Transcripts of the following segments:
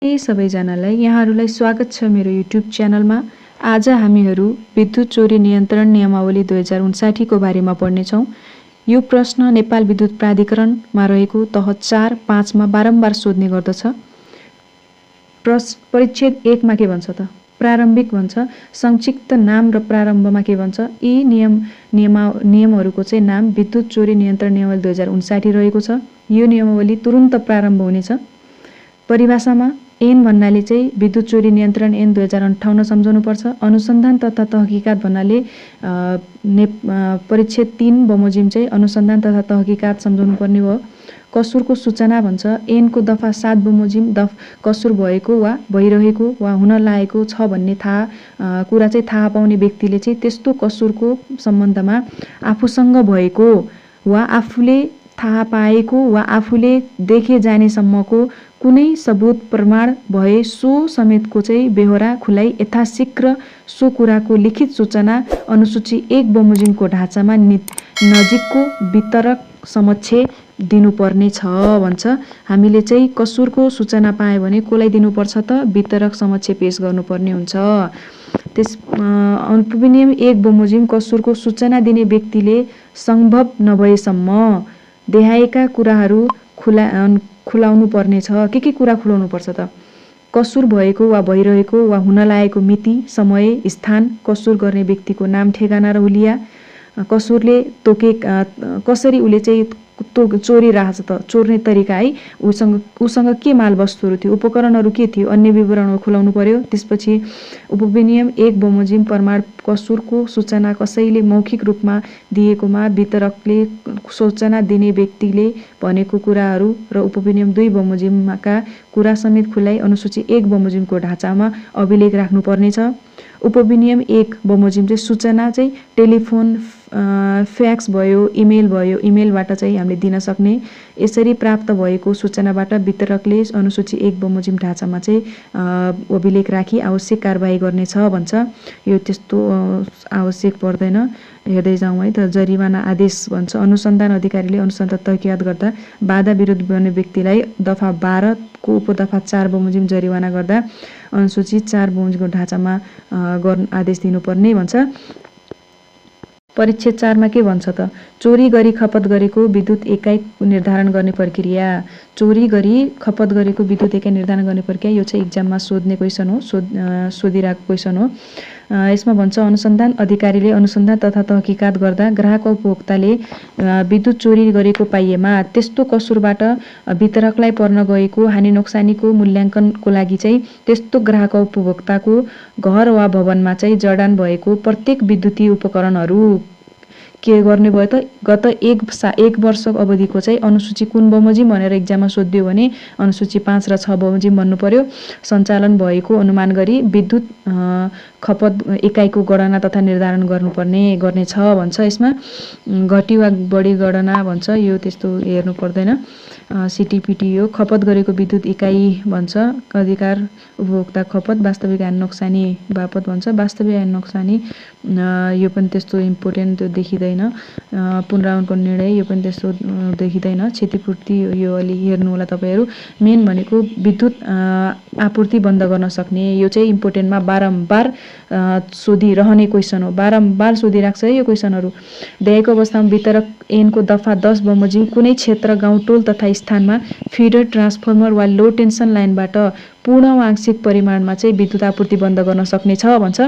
सबैजनालाई यहाँहरूलाई स्वागत छ मेरो युट्युब च्यानलमा। आज हामीहरू विद्युत चोरी नियन्त्रण नियमावली 2059 को बारेमा पढ्नेछौँ। यो प्रश्न नेपाल विद्युत प्राधिकरणमा रहेको तह 4, 5 मा बारम्बार सोध्ने गर्दछ। परिच्छेद 1 मा के भन्छ त? प्रारम्भिक भन्छ। संक्षिप्त नाम र प्रारम्भमा के भन्छ? यी नियमहरूको चाहिँ नाम विद्युत चोरी नियन्त्रण नियमावली 2059 रहेको छ। यो नियमावली तुरुन्त प्रारम्भ हुनेछ। परिभाषामा ऐन भन्नाले चाहिँ विद्युत चोरी नियन्त्रण ऐन 2058 सम्झाउनुपर्छ। अनुसन्धान तथा तहकिकात भन्नाले परिच्छेद 3 बमोजिम चाहिँ अनुसन्धान तथा तहकिकात सम्झाउनु पर्ने भयो। कसुरको सूचना भन्छ। ऐनको दफा 7 बमोजिम कसुर भएको वा भइरहेको वा हुन लागेको छ भन्ने कुरा चाहिँ थाहा पाउने व्यक्तिले चाहिँ त्यस्तो कसुरको सम्बन्धमा आफूसँग भएको वा आफूले थाहा पाएको वा आफूले देखे जानेसम्मको कुनै सबुत प्रमाण भए सो समेतको चाहिँ बेहोरा खुलाई यथाशीघ्र सो कुराको लिखित सूचना अनुसूची 1 बमोजिमको ढाँचामा नजिकको वितरक समक्ष दिनुपर्ने छ भन्छ। हामीले चाहिँ कसुरको सूचना पाए भने कसलाई दिनुपर्छ त? वितरक समक्ष पेश गर्नुपर्ने हुन्छ। त्यस अनुनियम 1 बमोजिम कसुरको सूचना दिने व्यक्तिले सम्भव नभएसम्म देखाएका कुराहरू खुलाउनु पर्ने छ। के कुरा खुलाउनु पर्छ त? कसुर भएको वा भइरहेको वा हुन लागेको मिति, समय, स्थान, कसुर गर्ने व्यक्तिको नाम, ठेगाना र हुलिया, कसुरले कसरी उसले चाहिँ चोरी राखेछ त, चोर्ने तरिका है, उसँग के माल वस्तुहरू थियो, उपकरणहरू के थियो, अन्य विवरणहरू खुलाउनु पर्यो। त्यसपछि उपविनियम 1 बमोजिम प्रमाण कसुरको सूचना कसैले मौखिक रूपमा दिएकोमा वितरकले सूचना दिने व्यक्तिले भनेको कुराहरू र उपविनियम 2 बमोजिमका कुरा समेत खुलाई अनुसूची 1 बमोजिमको ढाँचामा अभिलेख राख्नुपर्नेछ। उपविनियम 1 बमोजिम चाहिँ सूचना चाहिँ टेलिफोन, फ्याक्स भयो, इमेल भयो, इमेलबाट चाहिँ हामीले दिन सक्ने। यसरी प्राप्त भएको सूचनाबाट वितरकले अनुसूची 1 बमोजिम ढाँचामा चाहिँ अभिलेख राखी आवश्यक कारबाही गर्नेछ भन्छ। यो त्यस्तो आवश्यक पर्दैन, हेर्दै जाउँ है त। जरिवाना आदेश भन्छ। अनुसन्धान अधिकारीले अनुसन्धान तहकिकात गर्दा बाधा विरोध गर्ने व्यक्तिलाई दफा 12 को उपदफा 4 बमोजिम जरिवाना गर्दा अनुसूची 4 बमोजिमको ढाँचामा आदेश दिनुपर्ने भन्छ। परिच्छेद 4 मा के भन्छ त? चोरी गरी खपत गरेको विद्युत एकाइ निर्धारण गर्ने प्रक्रिया। चोरी गरी खपत गरेको विद्युत एकाइ निर्धारण गर्ने प्रक्रिया, यो चाहिँ इक्जाममा सोध्ने क्वेसन हो, सोधिरहेको क्वेसन हो। यसमा भन्छ अनुसन्धान अधिकारीले अनुसन्धान तथा तहकिकात गर्दा ग्राहक वा उपभोक्ताले विद्युत चोरी गरेको पाइएमा त्यस्तो कसुरबाट वितरकलाई पर्न गएको हानि नोक्सानीको मूल्याङ्कनको लागि चाहिँ त्यस्तो ग्राहक वा उपभोक्ताको घर वा भवनमा चाहिँ जडान भएको प्रत्येक विद्युतीय उपकरणहरू के गर्ने भयो त? गत एक वर्ष अवधिको चाहिँ अनुसूची कुन बमोजिम भनेर इक्जाममा सोधियो भने अनुसूची 5 र 6 बमोजिम भन्नु पर्यो। सञ्चालन भएको अनुमान गरी विद्युत खपत एकाइको गणना तथा निर्धारण गर्नेछ भन्छ। यसमा घटी वा बढी गणना भन्छ, यो त्यस्तो हेर्नु पर्दैन। सिटिपिटी हो। खपत गरेको विद्युत इकाइ भन्छ। अधिकार उपभोक्ता खपत वास्तविक हानि नोक्सानी बापत भन्छ। वास्तविक हानि नोक्सानी यो पनि त्यस्तो इम्पोर्टेन्ट त्यो देखिँदैन। पुनरावनको निर्णय यो पनि त्यस्तो देखिँदैन। क्षतिपूर्ति यो अलि हेर्नु होला तपाईँहरू। मेन भनेको विद्युत आपूर्ति बन्द गर्न सक्ने, यो चाहिँ इम्पोर्टेन्टमा बारम्बार सोधिरहने क्वेसन हो। बारम्बार सोधिराख्छ है यो क्वेसनहरू। दिएको अवस्थामा वितरक ऐनको दफा 10 बमोजिम कुनै क्षेत्र, गाउँ, टोल तथा स्थानमा फिडर, ट्रान्सफर्मर वा लो टेन्सन लाइनबाट पूर्ण वा आंशिक परिमाणमा चाहिँ विद्युत आपूर्ति बन्द गर्न सक्नेछ भन्छ।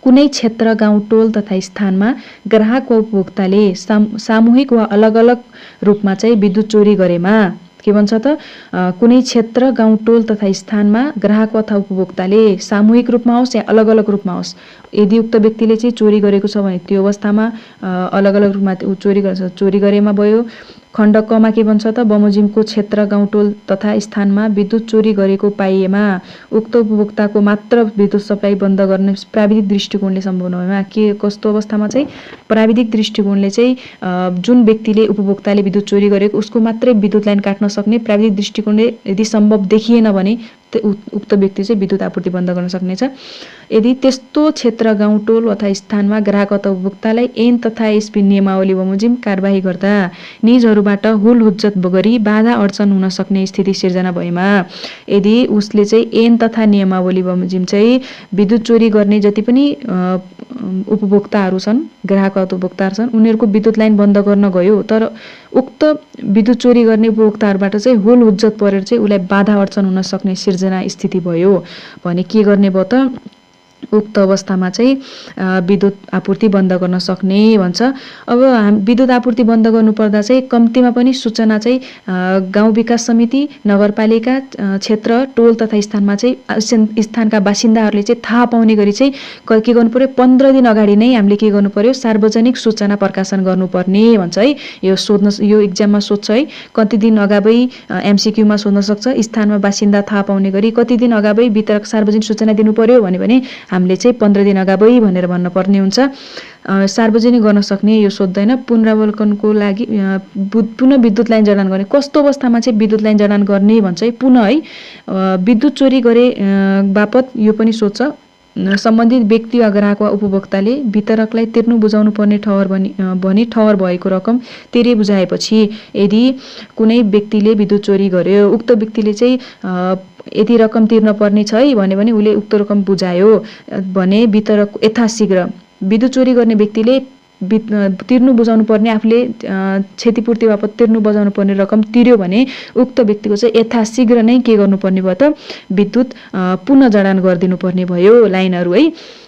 कुनै क्षेत्र, गाउँ, टोल तथा स्थानमा ग्राहक वा उपभोक्ताले सामूहिक वा अलग अलग रूपमा चाहिँ विद्युत चोरी गरेमा के भन्छ त? कुनै क्षेत्र, गाउँ, टोल तथा स्थानमा ग्राहक वा उपभोक्ताले सामूहिक रूपमा होस् या अलग अलग रूपमा होस्, यदि उक्त व्यक्तिले चाहिँ चोरी गरेको छ भने त्यो अवस्थामा अलग अलग रूपमा चोरी गरेमा भयो। खण्ड कमा के भन्छ त? बमोजिमको क्षेत्र, गाउँ, टोल तथा स्थानमा विद्युत चोरी गरेको पाइएमा उक्त उपभोक्ताको मात्र विद्युत सप्लाई बन्द गर्ने प्राविधिक दृष्टिकोणले सम्भव नभएमा के कस्तो अवस्थामा चाहिँ प्राविधिक दृष्टिकोणले चाहिँ जुन व्यक्तिले उपभोक्ताले विद्युत चोरी गरेको उसको मात्रै विद्युत लाइन काट्न सक्ने प्राविधिक दृष्टिकोणले यदि सम्भव देखिएन भने उक्त व्यक्ति चाहिँ विद्युत आपूर्ति बन्द गर्न सक्नेछ। यदि त्यस्तो क्षेत्र, गाउँ, टोल अथवा स्थानमा ग्राहक अथवा उपभोक्तालाई ऐन तथा एसपी नियमावली बमोजिम कारबाही गर्दा निजहरूबाट हुल हुज्जत गरी बाधा अड्चन हुन सक्ने स्थिति सिर्जना भएमा, यदि उसले चाहिँ ऐन तथा नियमावली बमोजिम चाहिँ विद्युत चोरी गर्ने जति पनि उपभोक्ताहरू छन्, ग्राहक अथवा उपभोक्ताहरू छन्, उनीहरूको विद्युत लाइन बन्द गर्न गयो, तर उक्त विद्युत चोरी गर्ने उपभोक्ताहरूबाट चाहिँ हुल हुज्जत परेर चाहिँ उसलाई बाधा अड्चन हुन सक्ने सिर्जना स्थिति भयो भने के गर्ने भयो त? उक्त अवस्थामा चाहिँ विद्युत आपूर्ति बन्द गर्न सक्ने भन्छ। अब विद्युत आपूर्ति बन्द गर्नुपर्दा चाहिँ कम्तीमा पनि सूचना चाहिँ गाउँ विकास समिति, नगरपालिका, क्षेत्र, टोल तथा स्थानमा चाहिँ स्थानका बासिन्दाहरूले चाहिँ थाहा पाउने गरी चाहिँ के गर्नु पर्यो? 15 दिन अगाडि नै हामीले के गर्नु पर्यो? सार्वजनिक सूचना प्रकाशन गर्नुपर्ने भन्छ है। यो इक्जाममा सोध्छ है, कति दिन अगावै एमसीक्यूमा सोध्न सक्छ, स्थानमा बासिन्दा थाहा पाउने गरी कति दिन अगावै वितरक सार्वजनिक सूचना दिनु पर्यो भने हामीले चाहिँ 15 दिन अगावै भनेर भन्नुपर्ने हुन्छ। सार्वजनिक गर्न सक्ने यो सोध्दैन। पुनरावलोकनको लागि पुनः विद्युत लाइन जडान गर्ने, कस्तो अवस्थामा चाहिँ विद्युत लाइन जडान गर्ने भन्छ है, पुनः है। विद्युत चोरी गरे बापत यो पनि सोध्छ, सम्बन्धित व्यक्ति वा ग्राहक वा उपभोक्ताले वितरकलाई तिर्नु बुझाउनु पर्ने भनी ठहर भएको रकम तिरे बुझाएपछि यदि कुनै व्यक्तिले विद्युत चोरी गर्यो, उक्त व्यक्तिले चाहिँ यति रकम तिर्न पर्ने छ है भने उसले उक्त रकम बुझायो भने वितरक यथाशीघ्र विद्युत चोरी गर्ने व्यक्तिले तिर्नु बुझाउनु पर्ने, आफूले क्षतिपूर्ति बापत तिर्नु बुझाउनु पर्ने रकम तिर्यो भने उक्त व्यक्तिको चाहिँ यथाशीघ्र नै के गर्नुपर्ने भयो त? विद्युत पुनः जडान गरिदिनु पर्ने भयो लाइनहरू है।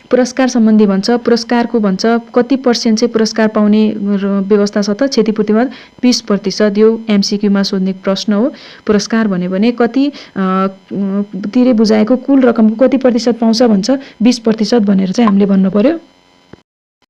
पुरस्कार सम्बन्धी भन्छ, पुरस्कारको भन्छ कति % चाहिँ पुरस्कार पाउने व्यवस्था छ त? क्षतिपूर्तिमा 20%। यो एमसीक्यूमा सोध्ने प्रश्न हो। पुरस्कार भन्यो भने कति तिरे बुझाएको कुल रकमको कति प्रतिशत पाउँछ भन्छ? 20% भनेर चाहिँ हामीले भन्नु पर्यो।